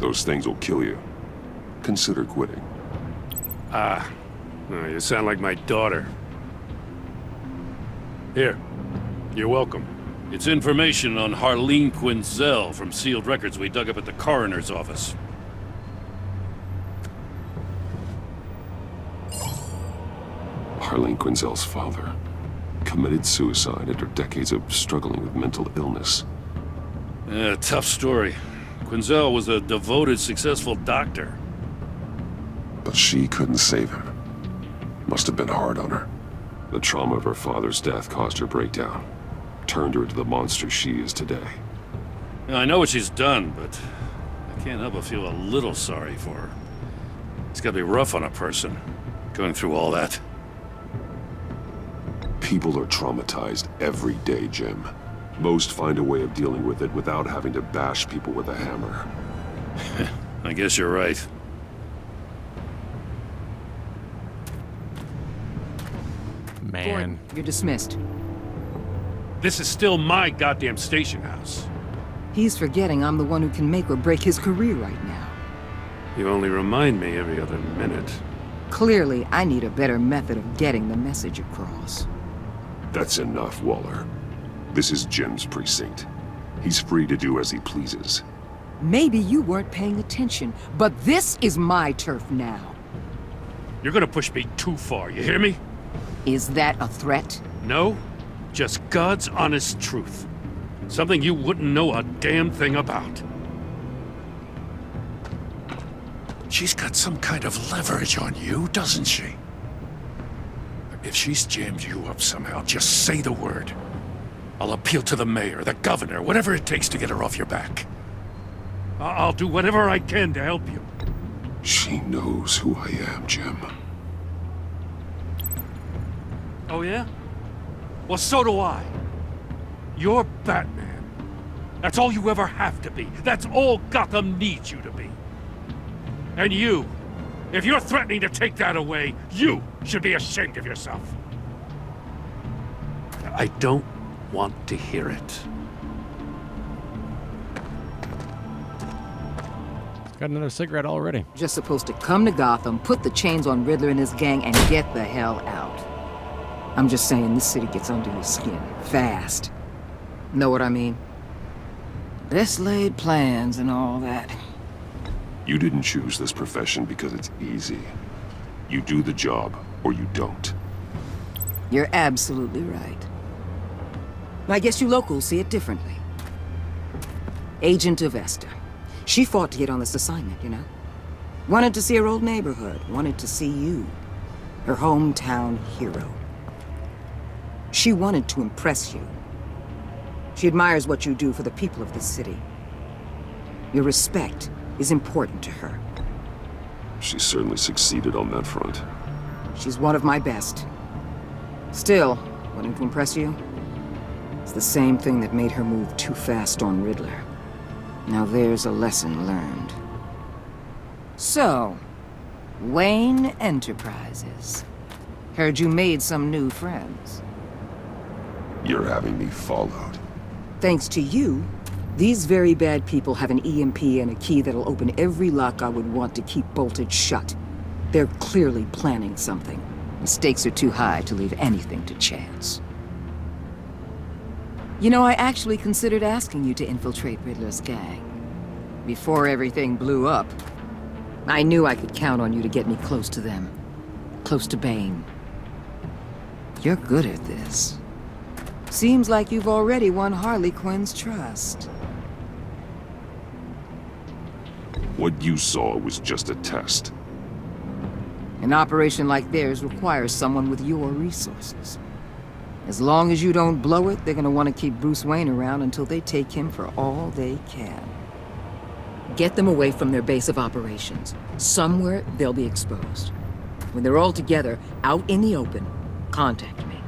Those things will kill you. Consider quitting. Ah, you sound like my daughter. Here, you're welcome. It's information on Harleen Quinzel from sealed records we dug up at the coroner's office. Harleen Quinzel's father committed suicide after decades of struggling with mental illness. Yeah, tough story. Quinzel was a devoted, successful doctor. But she couldn't save him. Must have been hard on her. The trauma of her father's death caused her breakdown. Turned her into the monster she is today. Now, I know what she's done, but I can't help but feel a little sorry for her. It's gotta be rough on a person, going through all that. People are traumatized every day, Jim. Most find a way of dealing with it without having to bash people with a hammer. I guess you're right. Man. Gordon, you're dismissed. This is still my goddamn station house. He's forgetting I'm the one who can make or break his career right now. You only remind me every other minute. Clearly, I need a better method of getting the message across. That's enough, Waller. This is Jim's precinct. He's free to do as he pleases. Maybe you weren't paying attention, but this is my turf now. You're gonna push me too far, you hear me? Is that a threat? No, just God's honest truth. Something you wouldn't know a damn thing about. She's got some kind of leverage on you, doesn't she? If she's jammed you up somehow, just say the word. I'll appeal to the mayor, the governor, whatever it takes to get her off your back. I'll do whatever I can to help you. She knows who I am, Jim. Oh yeah? Well, so do I. You're Batman. That's all you ever have to be. That's all Gotham needs you to be. And you, if you're threatening to take that away, you should be ashamed of yourself. I don't want to hear it. Got another cigarette already. Just supposed to come to Gotham, put the chains on Riddler and his gang, and get the hell out. I'm just saying, this city gets under your skin. Fast. Know what I mean? Best laid plans and all that. You didn't choose this profession because it's easy. You do the job, or you don't. You're absolutely right. I guess you locals see it differently. Agent Avesta. She fought to get on this assignment, you know? Wanted to see her old neighborhood. Wanted to see you. Her hometown hero. She wanted to impress you. She admires what you do for the people of this city. Your respect is important to her. She certainly succeeded on that front. She's one of my best. Still, wanting to impress you? It's the same thing that made her move too fast on Riddler. Now there's a lesson learned. So, Wayne Enterprises. Heard you made some new friends. You're having me followed. Thanks to you, these very bad people have an EMP and a key that'll open every lock I would want to keep bolted shut. They're clearly planning something. The stakes are too high to leave anything to chance. You know, I actually considered asking you to infiltrate Riddler's gang. Before everything blew up, I knew I could count on you to get me close to them. Close to Bane. You're good at this. Seems like you've already won Harley Quinn's trust. What you saw was just a test. An operation like theirs requires someone with your resources. As long as you don't blow it, they're gonna want to keep Bruce Wayne around until they take him for all they can. Get them away from their base of operations. Somewhere they'll be exposed. When they're all together, out in the open, contact me.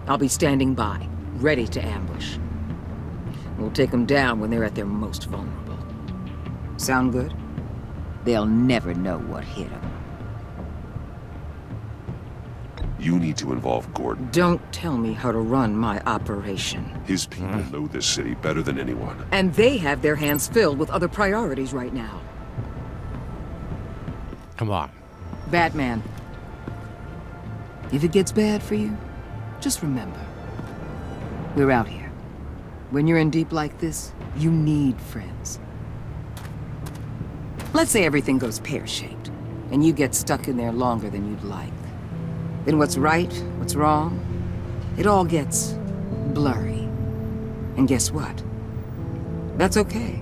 I'll be standing by, ready to ambush. We'll take them down when they're at their most vulnerable. Sound good? They'll never know what hit them. You need to involve Gordon. Don't tell me how to run my operation. His people know this city better than anyone. And they have their hands filled with other priorities right now. Come on. Batman. If it gets bad for you, just remember, we're out here. When you're in deep like this, you need friends. Let's say everything goes pear-shaped, and you get stuck in there longer than you'd like. Then what's right, what's wrong, it all gets blurry. And guess what? That's okay.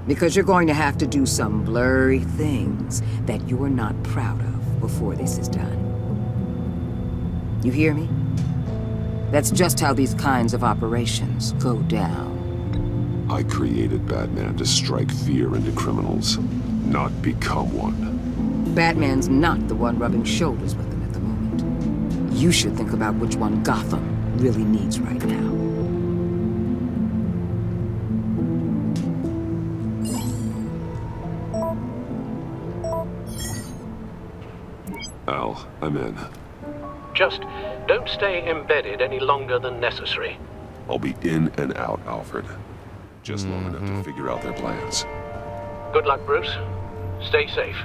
Because you're going to have to do some blurry things that you're not proud of before this is done. You hear me? That's just how these kinds of operations go down. I created Batman to strike fear into criminals, not become one. Batman's not the one rubbing shoulders with them at the moment. You should think about which one Gotham really needs right now. Al, I'm in. Just don't stay embedded any longer than necessary. I'll be in and out, Alfred. Just long enough to figure out their plans. Good luck, Bruce. Stay safe.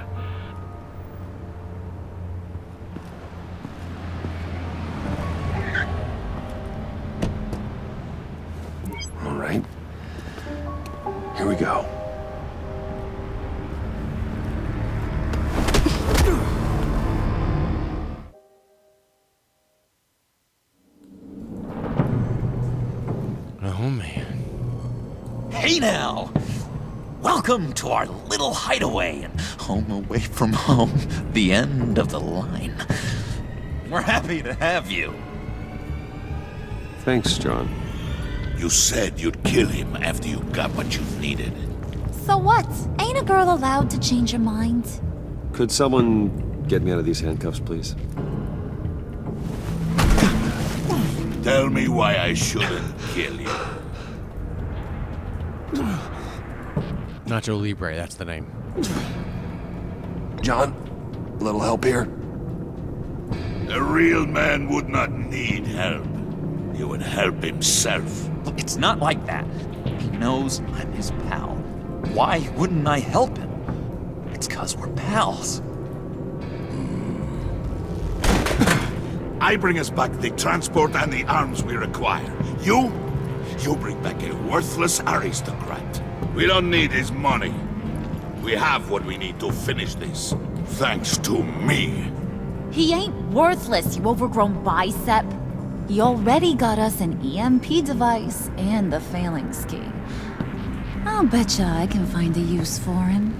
All right. Here we go. Oh, man. Hey now! Welcome to our little hideaway and home away from home, the end of the line. We're happy to have you. Thanks, John. You said you'd kill him after you got what you needed. So what? Ain't a girl allowed to change her mind? Could someone get me out of these handcuffs, please? Tell me why I shouldn't kill you. Nacho Libre, that's the name. John, a little help here? A real man would not need help. He would help himself. Look, it's not like that. He knows I'm his pal. Why wouldn't I help him? It's 'cause we're pals. I bring us back the transport and the arms we require. You bring back a worthless aristocrat. We don't need his money. We have what we need to finish this. Thanks to me. He ain't worthless, you overgrown bicep. He already got us an EMP device and the phalanx key. I'll betcha I can find a use for him.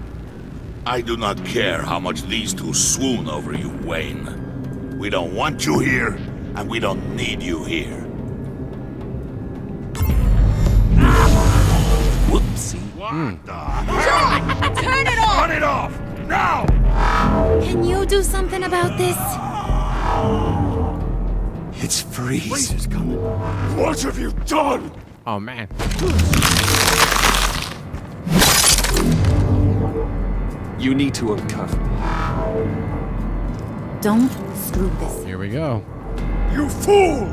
I do not care how much these two swoon over you, Wayne. We don't want you here, and we don't need you here. Whoopsie. What the? Turn it off! Cut it off! Now! Can you do something about this? It's Freeze. What have you done? Oh, man. You need to uncuff me. Don't screw this. Here we go. You fool!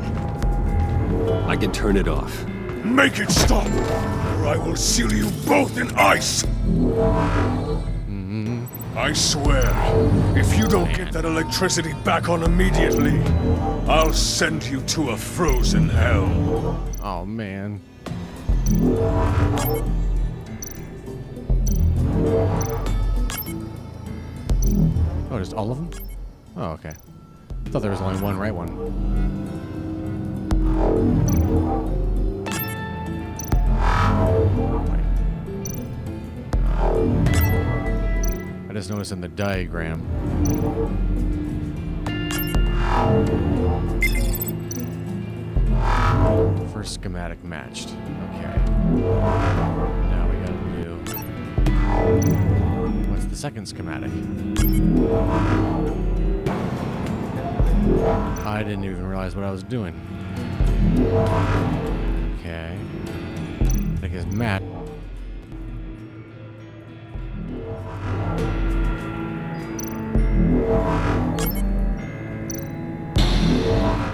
I can turn it off. Make it stop, or I will seal you both in ice! I swear, if you don't get that electricity back on immediately, I'll send you to a frozen hell. Oh, man. Oh, just all of them? Oh, okay. I thought there was only one right one. I just noticed in the diagram. First schematic matched. Okay. Now we gotta do. What's the second schematic? I didn't even realize what I was doing. Okay. I think it's Matt.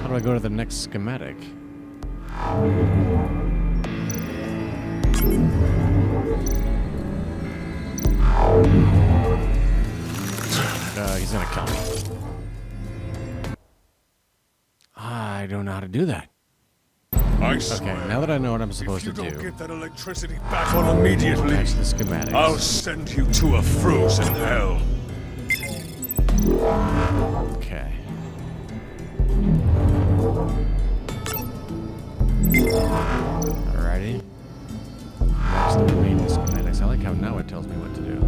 How do I go to the next schematic? he's gonna kill me. I don't know how to do that. I Okay, swear, now that I know what I'm supposed if to you don't do, get that electricity back on immediately, patch the schematics. I'll send you to a frozen hell. Okay. Alrighty. Match the remaining schematics. I like how now it tells me what to do.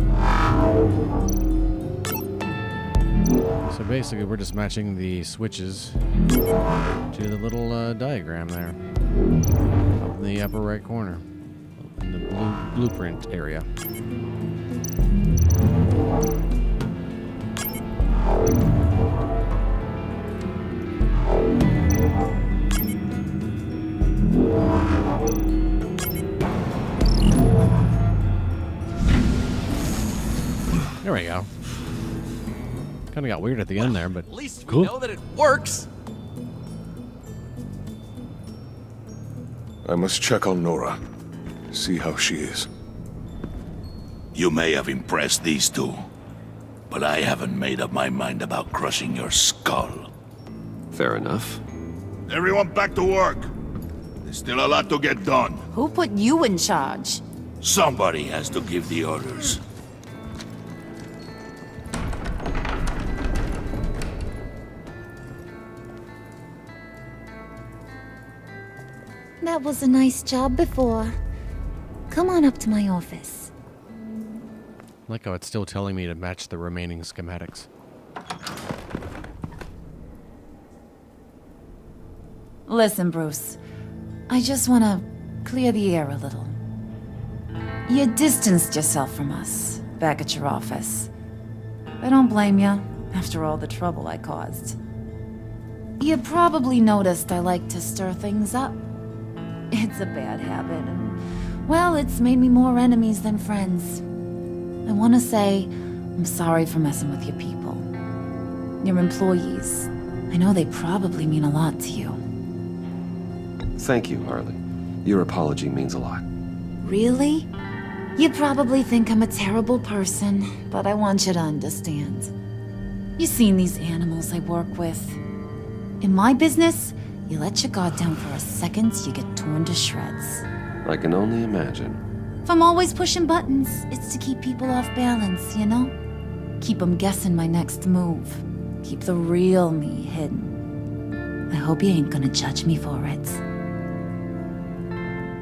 So basically, we're just matching the switches to the little diagram there up in the upper right corner in the blueprint area. There we go. Kind of got weird at the end there, but At least we cool. know that it works. I must check on Nora. See how she is. You may have impressed these two, but I haven't made up my mind about crushing your skull. Fair enough. Everyone back to work. There's still a lot to get done. Who put you in charge? Somebody has to give the orders. That was a nice job before. Come on up to my office. I like how it's still telling me to match the remaining schematics. Listen, Bruce. I just want to clear the air a little. You distanced yourself from us back at your office. I don't blame you, after all the trouble I caused. You probably noticed I like to stir things up. It's a bad habit, and, well, it's made me more enemies than friends. I want to say I'm sorry for messing with your people. Your employees. I know they probably mean a lot to you. Thank you, Harley. Your apology means a lot. Really? You probably think I'm a terrible person, but I want you to understand. You've seen these animals I work with. In my business, you let your guard down for a second, you get torn to shreds. I can only imagine. If I'm always pushing buttons, it's to keep people off balance, you know? Keep them guessing my next move. Keep the real me hidden. I hope you ain't gonna judge me for it.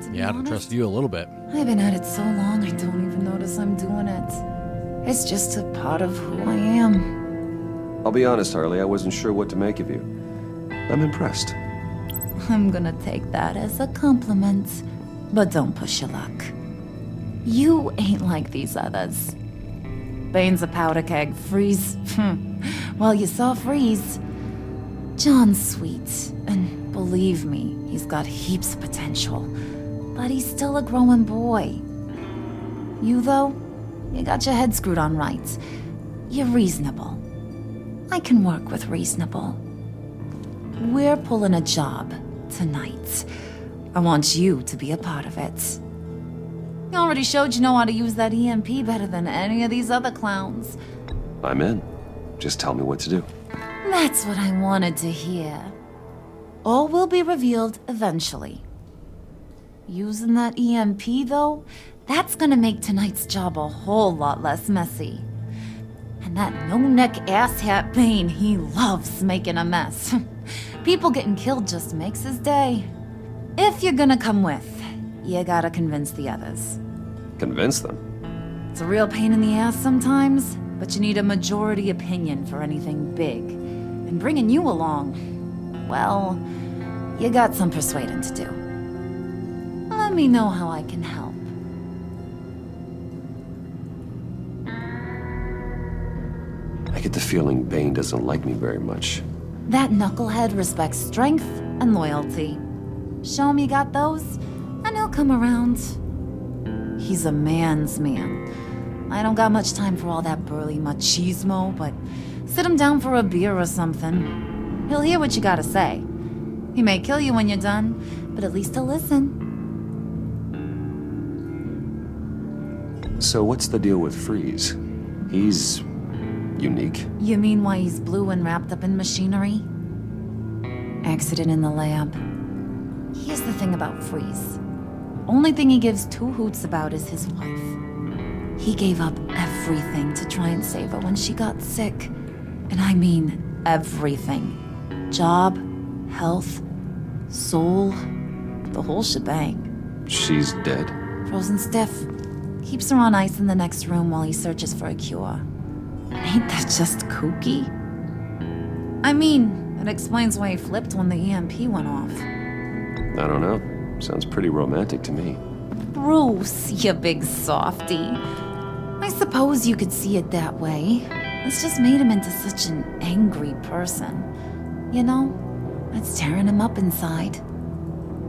To be Yeah, I don't honest, trust you a little bit. I've been at it so long I don't even notice I'm doing it. It's just a part of who I am. I'll be honest, Harley, I wasn't sure what to make of you. I'm impressed. I'm gonna take that as a compliment. But don't push your luck. You ain't like these others. Bane's a powder keg. Freeze. Well, you saw Freeze. John's sweet, and believe me, he's got heaps of potential. But he's still a growing boy. You, though, you got your head screwed on right. You're reasonable. I can work with reasonable. We're pulling a job tonight. I want you to be a part of it. You already showed you know how to use that EMP better than any of these other clowns. I'm in. Just tell me what to do. That's what I wanted to hear. All will be revealed eventually. Using that EMP, though, that's gonna make tonight's job a whole lot less messy. And that no-neck asshat Bane, he loves making a mess. People getting killed just makes his day. If you're gonna come with, you gotta convince the others. Convince them. It's a real pain in the ass sometimes, but you need a majority opinion for anything big. And bringing you along, well, you got some persuading to do. Let me know how I can help. I get the feeling Bane doesn't like me very much. That knucklehead respects strength and loyalty. Show him you got those, and he'll come around. He's a man's man. I don't got much time for all that burly machismo, but sit him down for a beer or something. He'll hear what you gotta say. He may kill you when you're done, but at least he'll listen. So what's the deal with Freeze? He's unique. You mean why he's blue and wrapped up in machinery? Accident in the lab. Here's the thing about Freeze. Only thing he gives two hoots about is his wife. He gave up everything to try and save her when she got sick. And I mean everything. Job, health, soul, the whole shebang. She's dead? Frozen stiff. Keeps her on ice in the next room while he searches for a cure. Ain't that just kooky? I mean, it explains why he flipped when the EMP went off. I don't know. Sounds pretty romantic to me. Bruce, you big softy. I suppose you could see it that way. It's just made him into such an angry person. You know, it's tearing him up inside.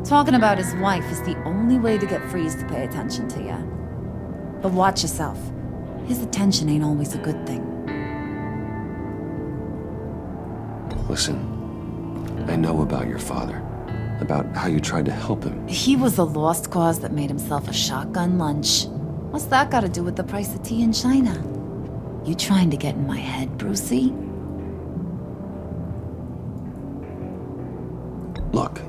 Talking about his wife is the only way to get Freeze to pay attention to you. But watch yourself. His attention ain't always a good thing. Listen, I know about your father. About how you tried to help him. He was a lost cause that made himself a shotgun lunch. What's that got to do with the price of tea in China? You trying to get in my head, Brucey? Look,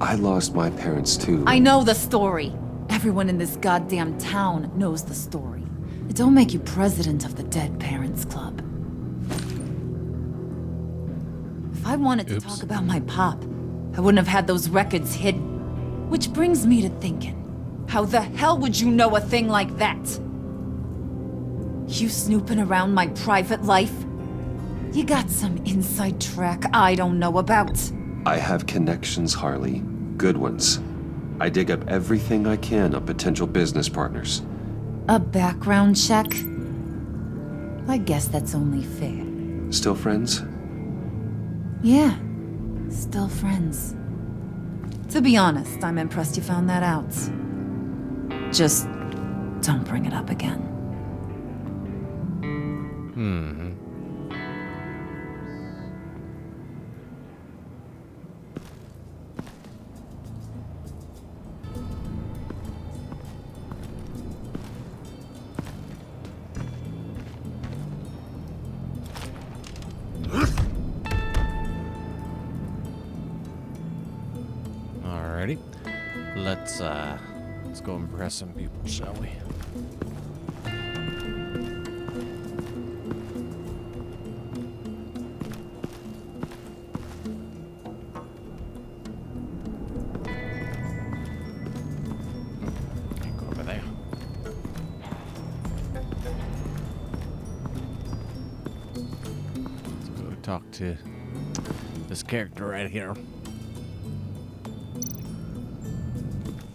I lost my parents too. I know the story. Everyone in this goddamn town knows the story. It don't make you president of the Dead Parents Club. If I wanted to talk about my pop, I wouldn't have had those records hidden. Which brings me to thinking, how the hell would you know a thing like that? You snooping around my private life? You got some inside track I don't know about. I have connections, Harley. Good ones. I dig up everything I can on potential business partners. A background check? I guess that's only fair. Still friends? Yeah, still friends. To be honest, I'm impressed you found that out. Just don't bring it up again. Alrighty. Let's go impress some people, shall we? Go over there. Let's go talk to this character right here.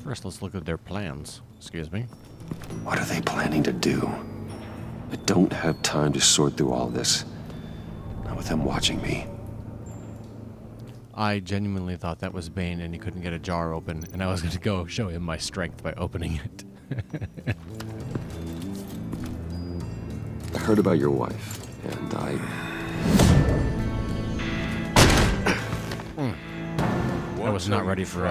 First, let's look at their plans. Excuse me. What are they planning to do? I don't have time to sort through all this. Not with them watching me. I genuinely thought that was Bane and he couldn't get a jar open, and I was going to go show him my strength by opening it. I heard about your wife, and I was not ready for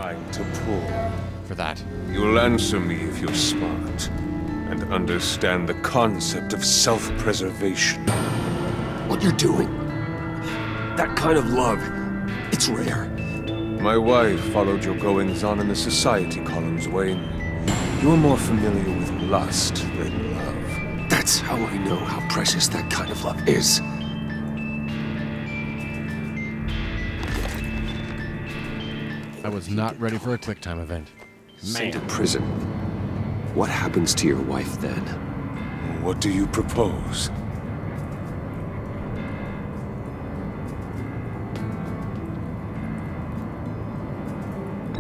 that. You'll answer me if you're smart and understand the concept of self-preservation. What you're doing, that kind of love, it's rare. My wife followed your goings-on in the society columns, Wayne. You're more familiar with lust than love. That's how I know how precious that kind of love is. I was not ready for a quick time event. Sent to prison. What happens to your wife then? What do you propose?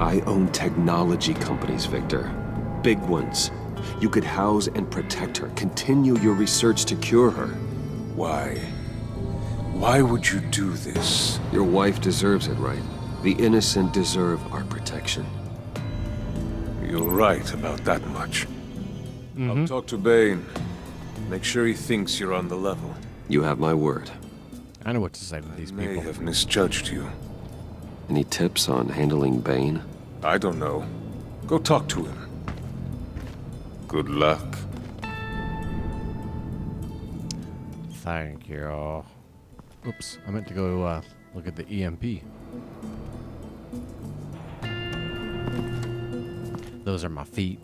I own technology companies, Victor. Big ones. You could house and protect her. Continue your research to cure her. Why? Why would you do this? Your wife deserves it, right? The innocent deserve our protection. You're right about that much. I'll talk to Bane. Make sure he thinks you're on the level. You have my word. I know what to say to these I may people. have misjudged you. Any tips on handling Bane? I don't know. Go talk to him. Good luck. Thank you. Oops, I meant to go look at the EMP. Those are my feet.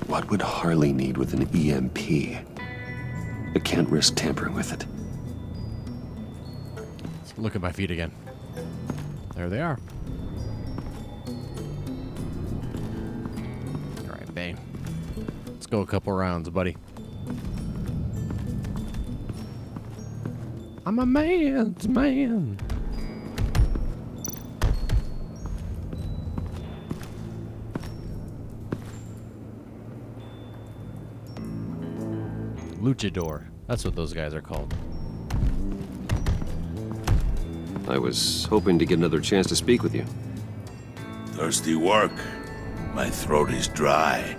What would Harley need with an EMP? I can't risk tampering with it. Let's look at my feet again. There they are. All right, Bane. Let's go a couple rounds, buddy. I'm a man's man. Luchador. That's what those guys are called. I was hoping to get another chance to speak with you. Thirsty work. My throat is dry.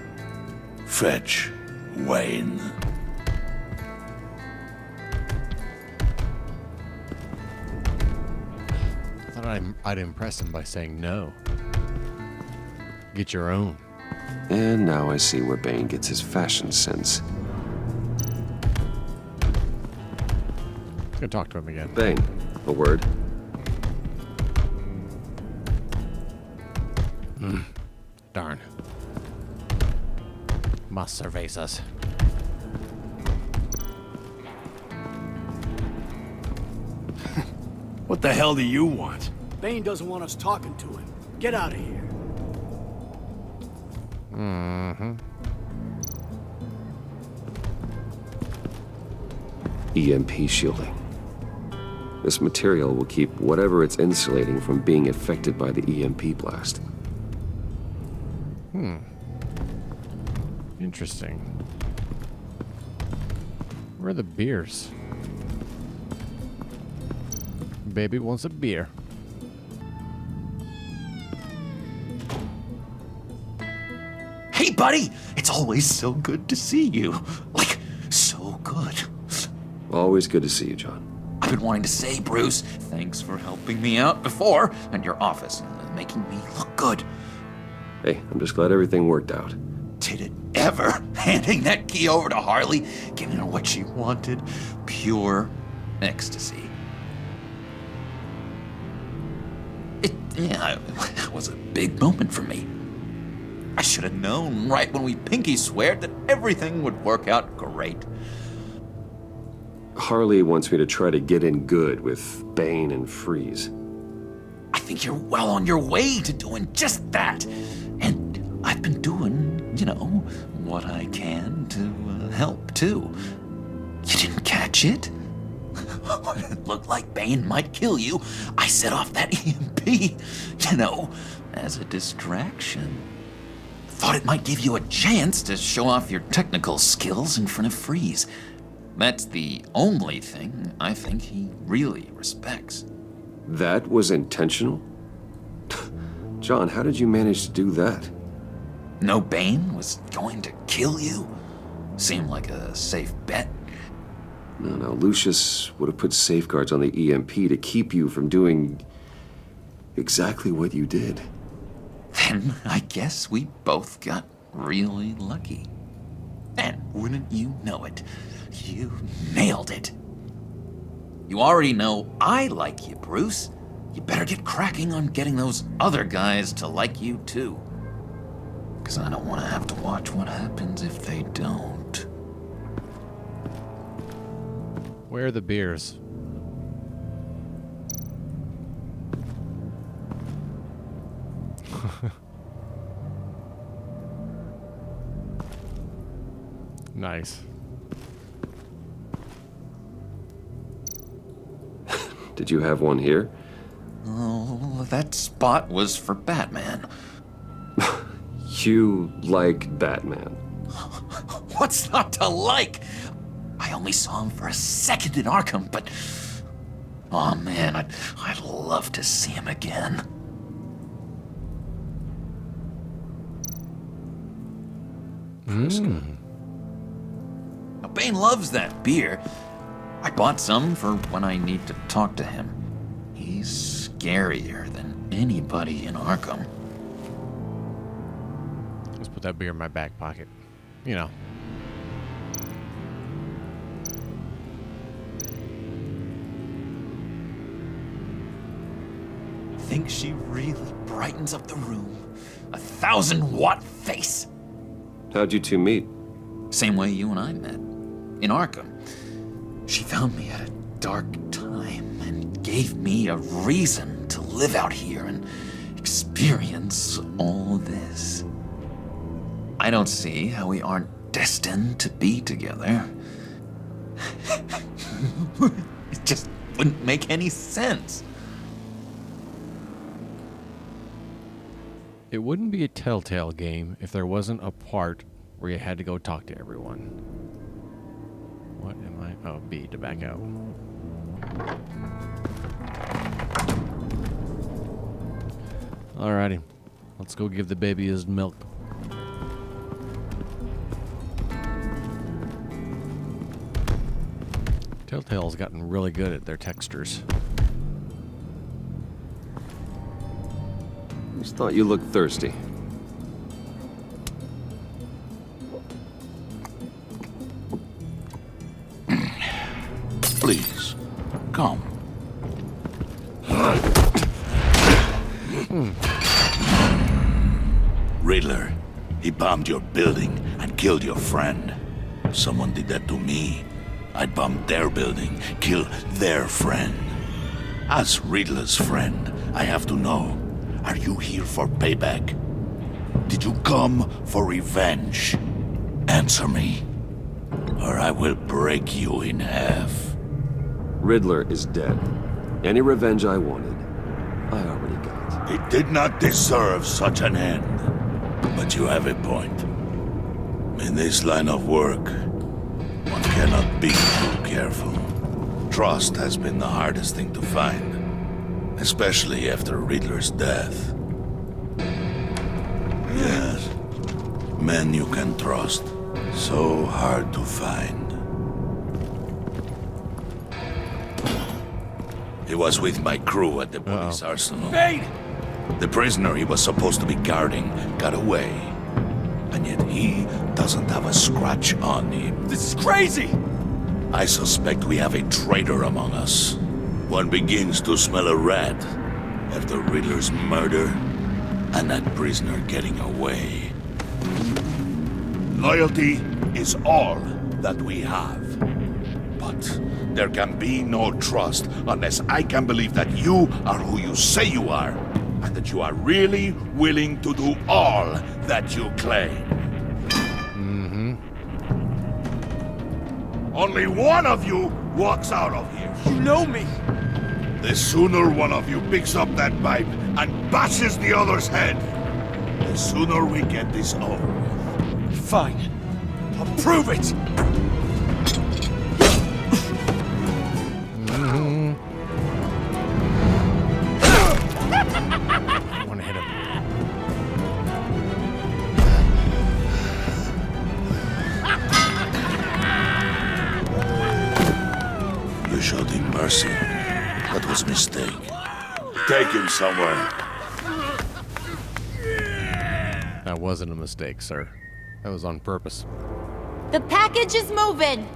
Fetch, Wayne. I thought I'd impress him by saying no. Get your own. And now I see where Bane gets his fashion sense. Let's go talk to him again. Bane, a word. Darn. Más cervezas. What the hell do you want? Bane doesn't want us talking to him. Get out of here. EMP shielding. This material will keep whatever it's insulating from being affected by the EMP blast. Interesting. Where are the beers? Baby wants a beer. Hey, buddy! It's always so good to see you. Like, so good. Always good to see you, John. I've been wanting to say, Bruce, thanks for helping me out before, and your office, and making me look good. Hey, I'm just glad everything worked out. Did it ever? Handing that key over to Harley, giving her what she wanted. Pure ecstasy. It was a big moment for me. I should have known right when we pinky sweared that everything would work out great. Harley wants me to try to get in good with Bane and Freeze. I think you're well on your way to doing just that. And I've been doing, what I can to help, too. You didn't catch it? When it looked like Bane might kill you, I set off that EMP, as a distraction. Thought it might give you a chance to show off your technical skills in front of Freeze. That's the only thing I think he really respects. That was intentional? John, how did you manage to do that? No Bane was going to kill you? Seemed like a safe bet. No, Lucius would have put safeguards on the EMP to keep you from doing exactly what you did. Then I guess we both got really lucky. And wouldn't you know it, you nailed it. You already know I like you, Bruce. You better get cracking on getting those other guys to like you, too. Because I don't want to have to watch what happens if they don't. Where are the beers? Nice. Did you have one here? Oh, that spot was for Batman. You like Batman. What's not to like? I only saw him for a second in Arkham, but... Oh man, I'd love to see him again. Now, Bane loves that beer. I bought some for when I need to talk to him. He's scarier than anybody in Arkham. Let's put that beer in my back pocket. think she really brightens up the room. 1,000-watt face. How'd you two meet? Same way you and I met. In Arkham. She found me at a dark time and gave me a reason to live out here and experience all this. I don't see how we aren't destined to be together. It just wouldn't make any sense. It wouldn't be a Telltale game if there wasn't a part where you had to go talk to everyone. What am I? Oh, B, to back out. Alrighty. Let's go give the baby his milk. Telltale's gotten really good at their textures. Just thought you looked thirsty. Please, come. Riddler, he bombed your building and killed your friend. If someone did that to me, I'd bomb their building, kill their friend. As Riddler's friend, I have to know, are you here for payback? Did you come for revenge? Answer me, or I will break you in half. Riddler is dead. Any revenge I wanted, I already got. He did not deserve such an end. But you have a point. In this line of work, one cannot be too careful. Trust has been the hardest thing to find, especially after Riddler's death. Yes, men you can trust, so hard to find. He was with my crew at the police arsenal. Bane! The prisoner he was supposed to be guarding got away. And yet he doesn't have a scratch on him. This is crazy! I suspect we have a traitor among us. One begins to smell a rat after Riddler's murder and that prisoner getting away. Loyalty is all that we have. But there can be no trust unless I can believe that you are who you say you are, and that you are really willing to do all that you claim. Only one of you walks out of here. You know me! The sooner one of you picks up that pipe and bashes the other's head, the sooner we get this over with. Fine. I'll prove it! I want to hit him. You showed him mercy. That was a mistake. Take him somewhere. That wasn't a mistake, sir. That was on purpose. The package is moving.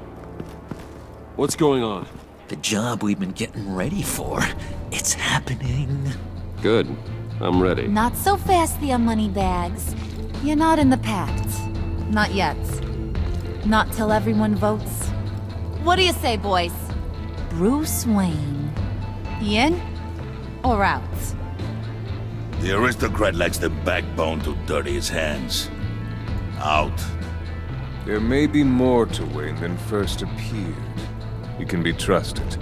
What's going on? The job we've been getting ready for, it's happening. Good. I'm ready. Not so fast, the Moneybags. You're not in the pact. Not yet. Not till everyone votes. What do you say, boys? Bruce Wayne. In or out? The aristocrat lacks the backbone to dirty his hands. Out. There may be more to Wayne than first appeared. You can be trusted.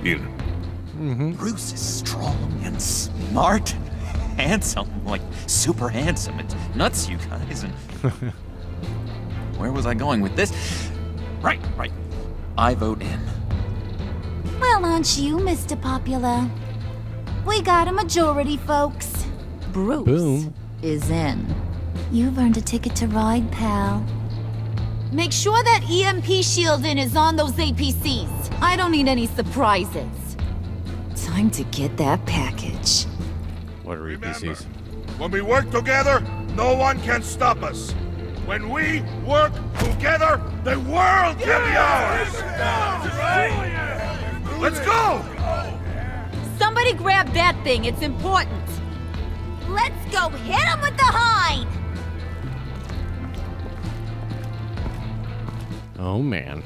In. Bruce is strong and smart and handsome, like super handsome. It's nuts, you guys. And where was I going with this? Right. I vote in. Well, aren't you, Mr. Popular? We got a majority, folks. Bruce Boom. is in. You've earned a ticket to ride, pal. Make sure that EMP shielding is on those APCs. I don't need any surprises. Time to get that package. What are EPCs? When we work together, no one can stop us. When we work together, the world can be ours! Let's go! Somebody grab that thing. It's important. Let's go hit him with the hind! Oh man.